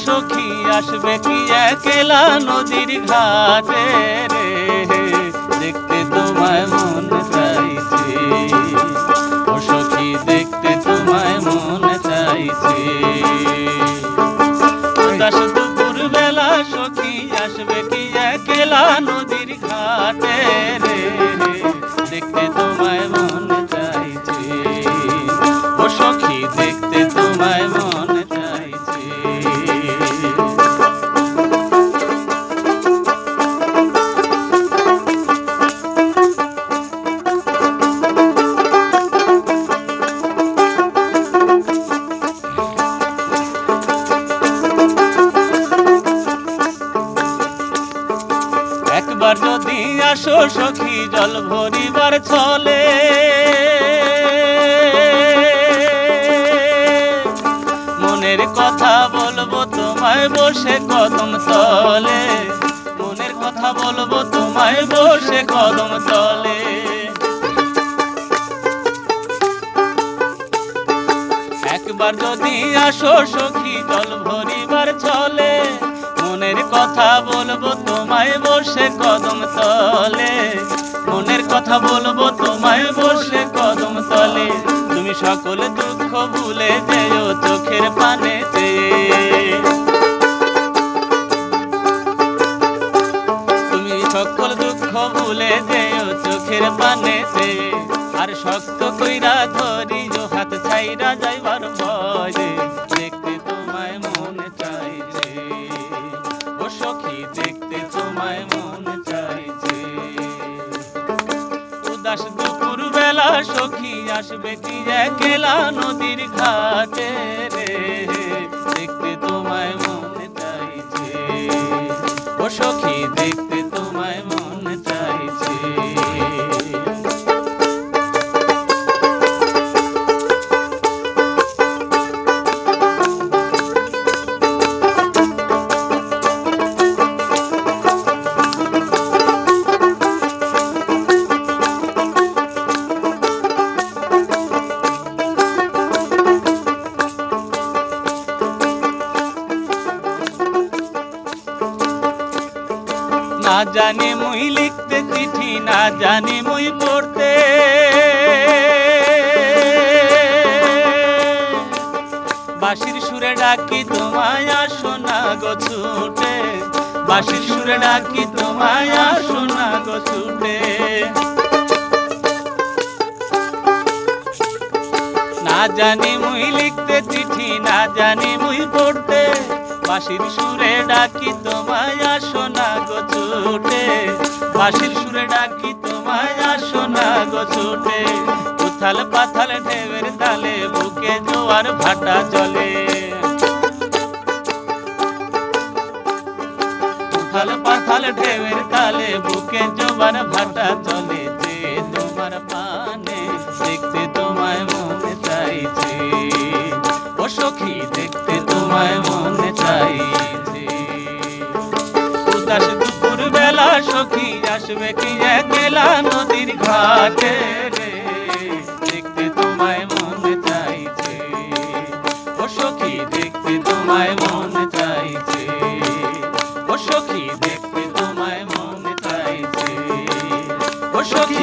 সখী আসবে কি একলা নদীর ঘাটে রে, দেখতে তোমায় মন চাইছে। ও সখী দেখতে তোমায় মন চাইছে। উদাস দুপুর বেলা সখী আসবে কি একলা নদীর ঘাটে রে, দেখতে তোমায় মন চাইছে। ও সখী দেখতে তোমায় মন চাইছে। একবার যদি আসো সখী জল ভরিবার ছলে, মনের কথা বলবো তোমায় বসে কদম তলে। মনের কথা বলবো তোমায় বসে কদম তলে। একবার যদি আসো সখী জল ভরিবার ছলে, মনের কথা বলবো তোমায় বসে কদম তলে। মনের কথা বলবো তোমায় বসে কদম তলে। তুমি সকল দুঃখ ভুলে যেও চোখের পানেতে। তুমি সকল দুঃখ ভুলে যেও চোখের পানেতে। আর শক্ত কইরা ধরিও হাত ছাইরা যাইবার ভয়ে, দেখতে তোমায় মন চাইছে। ও সখী দেখতে তোমায় মন চাইছে। উদাস দুপুর বেলা সখী আসবে কি একলা নদীর ঘাটে রে, দেখতে তোমায় মন চাইছে। ও সখী দেখতে তোমায় মন চাইছে। না জানি মুই লিখতে চিঠি, না জানি মুই পড়তে। বাঁশির সুরে ডাকি তোমায় আসো না গো ছুটে। বাঁশির সুরে ডাকি তোমায় আসো না গো ছুটে। না জানি মুই লিখতে চিঠি, না জানি মুই পড়তে। বাঁশির সুরে ডাকি তোমায় আসো না গো ছুটে। বাঁশির সুরে ডাকি তোমায় আসো না গো ছুটে। উথাল পাথাল ঢেউয়ের তালে বুকে জোয়ার ভাটা চলে। উথাল পাথাল ঢেউয়ের তালে বুকে জোয়ার ভাটা চলে। যে তোমার পানে দেখতে তোমায় মন চাইছে। ও সখী দেখতে তোমায় মন চাইছে। উদাস দুপুর বেলা সখী আসবে কি একলা নদীর ঘাটে রে, দেখতে তোমায় মন চাইছে। ও সখী দেখতে তোমায় মন চাইছে। ও সখী দেখতে তোমায় মন চাইছে। ও সখী